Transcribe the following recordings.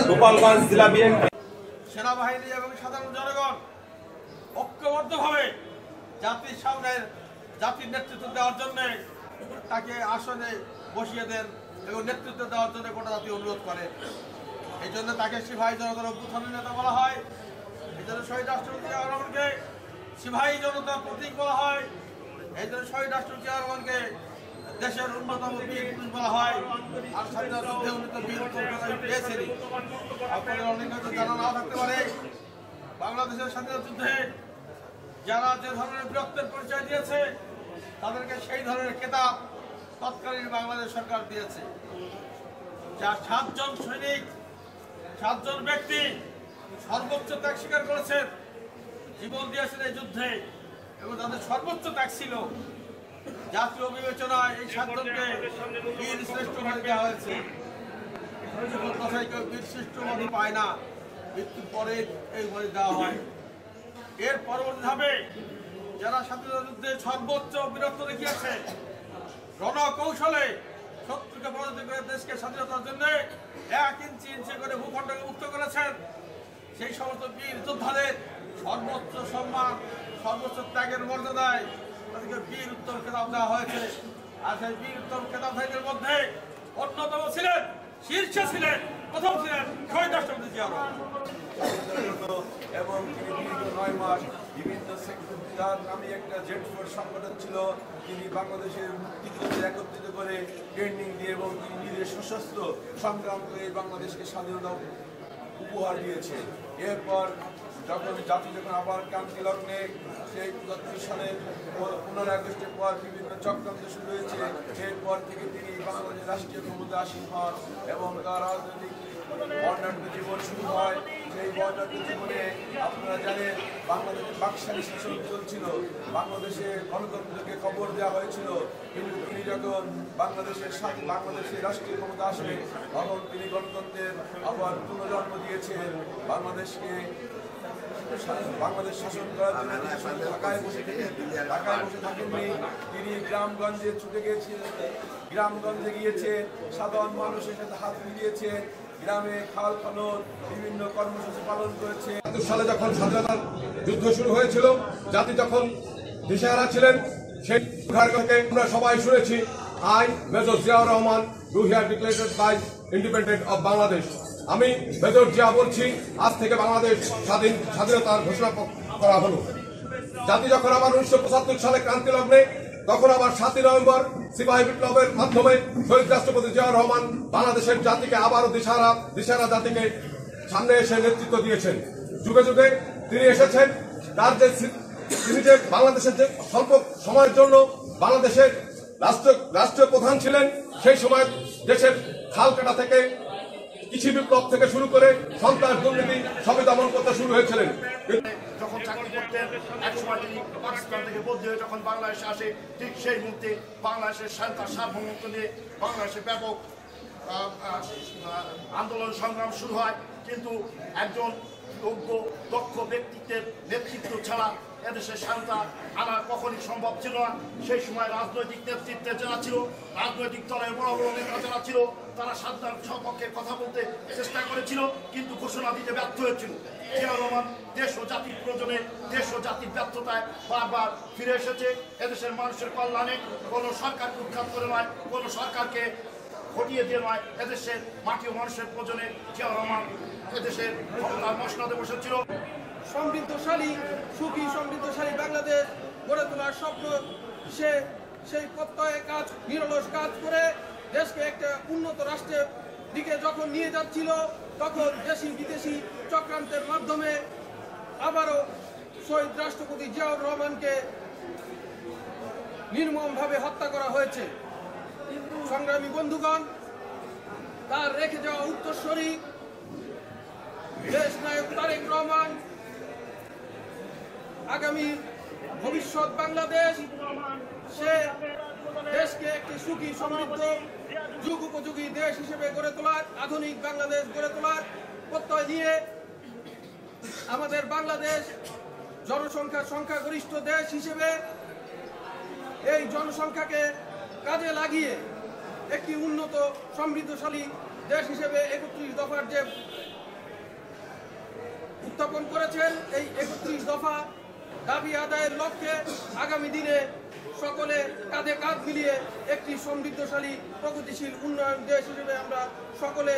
গোপালগঞ্জ জেলা বিএনপি সেনাবাহিনী এবং সাধারণ জনগণ ঐক্যবদ্ধভাবে জাতির সামনে জাতির নেতৃত্ব দেওয়ার জন্য তাকে আসনে বসিয়ে দেন এবং নেতৃত্ব দেওয়ার জন্য গোটা জাতি অনুরোধ করে। এই জন্য তাকে সিপাহী জনতার অভ্যুত্থানের নেতা বলা হয়। এই জন্য শহীদ রাষ্ট্রপতি জিয়া রহমানকে সিপাহী জনতার প্রতীক বলা হয়। এই জন্য শহীদ রাষ্ট্রপতি জিয়া রহমানকে দেশের অন্যতম বীর পুরুষ বলা হয়। আর স্বাধীনতা যুদ্ধে উন্নত বীর পেয়েছেন। আপনাদের অনেক হয়তো জানা নাও থাকতে পারে, বাংলাদেশের স্বাধীনতা যুদ্ধে যারা যে ধরনের বীরত্বের পরিচয় দিয়েছে তাদেরকে সেই ধরনের খেতাব তৎকালীন বাংলাদেশ সরকার দিয়েছে। যা 7 জন সৈনিক, 7 জন ব্যক্তি সর্বোচ্চ ত্যাগ স্বীকার করেছেন, জীবন দিয়েছেন এই যুদ্ধে, এবং তাদের সর্বোচ্চ ত্যাগ ছিল। জাতীয় বিবেচনায় এই 7 জনকে বীর শ্রেষ্ঠ উপাধি দেওয়া হয়েছে। কথায় কেউ বীর শ্রেষ্ঠ উপাধি পায় না, মৃত্যুর পরে এই উপাধি দেওয়া হয়। এর পরবর্তী ধাপে যারা স্বাধীনতা যুদ্ধে সর্বোচ্চ বীরত্ব দেখিয়েছে, রণকৌশলে শত্রুকে পরাজিত করে দেশকে স্বাধীনতার জন্য 1 ইঞ্চি ইঞ্চি করে ভূখণ্ডকে মুক্ত করেছেন, সেই সমস্ত বীর যোদ্ধাদের সর্বোচ্চ সম্মান, সর্বোচ্চ ত্যাগের মর্যাদায় তাদেরকে বীর উত্তম খেতাব দেওয়া হয়েছে। আর সেই বীর উত্তম খেতাবধারীদের মধ্যে অন্যতম ছিলেন, শীর্ষে ছিলেন, প্রথম ছিলেন শহীদ রাষ্ট্রপতি জিয়া রহমান। এবং তিনি দীর্ঘ 9 মাস বিভিন্ন সেক্টর নামে একটা জেড ফোর্স সংগঠন ছিল। তিনি বাংলাদেশের মুক্তিযুদ্ধে একত্রিত করে ট্রেনিং দিয়ে এবং তিনি নিজের সশস্ত্র সংগ্রাম করে বাংলাদেশকে স্বাধীনতা উপহার দিয়েছে। এরপর জাতি যখন আবার ক্রান্তি লগ্নে সেই ৩২ সালের 15 আগস্টের পর বিভিন্ন চক্রান্ত শুরু হয়েছে, এরপর থেকে তিনি বাংলাদেশের রাষ্ট্রীয় ক্ষমতা আসীন হন এবং তার রাজনৈতিক বর্ণাঢ্য জীবন শুরু হয়। সেই বর্ণাঢ্য জীবনে আপনারা জানেন বাংলাদেশে বাকশালী শাসন চলছিল, বাংলাদেশে গণতন্ত্রকে খবর দেওয়া হয়েছিল। কিন্তু তিনি যখন বাংলাদেশের রাষ্ট্রীয় ক্ষমতা আসে তখন তিনি গণতন্ত্রের আবার পুনর্জন্ম দিয়েছেন। বাংলাদেশ শাসন করার জন্য ঢাকায় বসে থাকেননি, তিনি গ্রামগঞ্জে ছুটে গিয়েছিলেন, গ্রামগঞ্জে গিয়েছে, সাধারণ মানুষের সাথে হাত মিলিয়েছে, গ্রামে খাল খনন বিভিন্ন কর্মসূচি পালন করেছে। ৭২ সালে যখন স্বাধীনতার যুদ্ধ শুরু হয়েছিল, জাতি যখন দিশেহারা ছিলেন, সেই থেকে আমরা সবাই শুনেছি, I major Ziaur Rahman do here declared by independent of Bangladesh. আমি মেজর জিয়া বলছি, আজ থেকে বাংলাদেশ স্বাধীনতার ঘোষণা করা হলো। জাতি যখন আবার 1975 সালে ক্রান্তি লগ্নে, তখন আবার 7ই নভেম্বর সিপাহী বিপ্লবের মাধ্যমে শহীদ রাষ্ট্রপতি জিয়াউর রহমান বাংলাদেশের জাতিকে আবারও দিশারা জাতিকে সামনে এসে নেতৃত্ব দিয়েছেন। যুগে যুগে তিনি এসেছেন, তিনি যে বাংলাদেশের যে স্বল্প সময়ের জন্য বাংলাদেশের রাষ্ট্রীয় প্রধান ছিলেন, সেই সময় দেশের খাল কাটা থেকে কৃষি বিপ্লব থেকে শুরু করে সন্ত্রাস দুর্নীতি সবই দমন করতে শুরু হয়েছিলেন। যখন চাকরি করতেন, একসময় তিনি পাকিস্তান থেকে বদলি হয়ে যখন বাংলাদেশে আসে, ঠিক সেই মুহূর্তে বাংলাদেশের সার্বভৌমত্ব নিয়ে বাংলাদেশে ব্যাপক আন্দোলন সংগ্রাম শুরু হয়। কিন্তু একজন যোগ্য দক্ষ ব্যক্তিত্বের নেতৃত্ব ছাড়া এদেশের স্বাধীনতা আনা কখনই সম্ভব ছিল না। সেই সময় রাজনৈতিক নেতৃত্বে যারা ছিল, রাজনৈতিক দলের বড় বড় নেতা যারা ছিল, তারা স্বাধীনতার সপক্ষে কথা বলতে চেষ্টা করেছিল, কিন্তু ঘোষণা দিতে ব্যর্থ হয়েছিল। জিয়া রহমান দেশ ও জাতির প্রয়োজনে, দেশ ও জাতির ব্যর্থতায় বারবার ফিরে এসেছে। এদেশের মানুষের কল্যাণে কোনো সরকারকে উৎখাত করে নয়, কোনো সরকারকে ঘটিয়ে দিয়ে নয়, এদেশের মাটি ও মানুষের প্রয়োজনে জিয়া রহমান এদেশের ক্ষমতার মসনদে বসেছিল। সমৃদ্ধশালী, সুখী সমৃদ্ধশালী বাংলাদেশ গড়ে তোলার স্বপ্ন সেই প্রত্যয়ে নিরলস কাজ করে দেশকে একটা উন্নত রাষ্ট্রের দিকে যখন নিয়ে যাচ্ছিল, তখন দেশি বিদেশি চক্রান্তের মাধ্যমে আবারও শহীদ রাষ্ট্রপতি জিয়াউর রহমানকে নির্মমভাবে হত্যা করা হয়েছে। সংগ্রামী বন্ধুগণ, তার রেখে যাওয়া উত্তরসূরি দেশ নায়ক তারেক রহমান আগামী ভবিষ্যৎ বাংলাদেশ, সে দেশকে একটি সুখী সমৃদ্ধ যুগ উপযোগী দেশ হিসেবে গড়ে তোলার, আধুনিক বাংলাদেশ গড়ে তোলার প্রত্যয় নিয়ে আমাদের বাংলাদেশ সংখ্যাগরিষ্ঠ দেশ হিসেবে এই জনসংখ্যাকে কাজে লাগিয়ে একটি উন্নত সমৃদ্ধশালী দেশ হিসেবে 31 দফার যে উত্থাপন করেছেন, এই 31 দফা দাবি আদায়ের লক্ষ্যে আগামী দিনে সকলে কাঁধে কাঁধ মিলিয়ে একটি সমৃদ্ধশালী প্রগতিশীল উন্নয়ন দেশ হিসেবে আমরা সকলে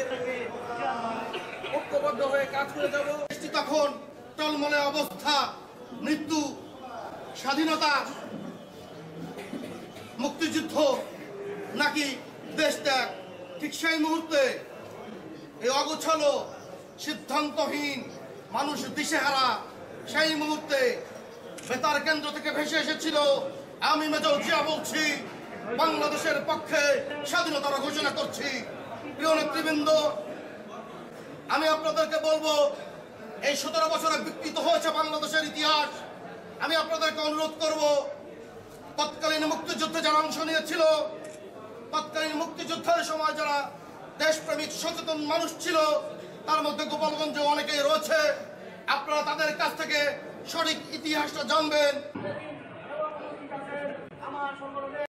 ঐক্যবদ্ধ হয়ে কাজ করে যাব। দেশটি তখন টলমলে অবস্থা, মৃত্যু, স্বাধীনতা, মুক্তিযুদ্ধ নাকি দেশ ত্যাগ। ঠিক সেই মুহূর্তে এই অগোছালো সিদ্ধান্তহীন মানুষ দিশেহারা সেই মুহূর্তে বেতার কেন্দ্র থেকে ভেসে এসেছিল, আমি মেজর জিয়া বলছি, বাংলাদেশের পক্ষে স্বাধীনতার ঘোষণা করছি। প্রিয় নেতৃবৃন্দ, আমি আপনাদেরকে বলবো, এই 17 বছরে বিকৃত হয়েছে বাংলাদেশের ইতিহাস। আমি আপনাদেরকে অনুরোধ করব, তৎকালীন মুক্তিযুদ্ধে যারা অংশ নিয়েছিল, তৎকালীন মুক্তিযুদ্ধের সময় যারা দেশপ্রেমিক সচেতন মানুষ ছিল, তার মধ্যে গোপালগঞ্জে অনেকেই রয়েছে। আপনারা তাদের কাছ থেকে সঠিক ইতিহাসটা জানবেন।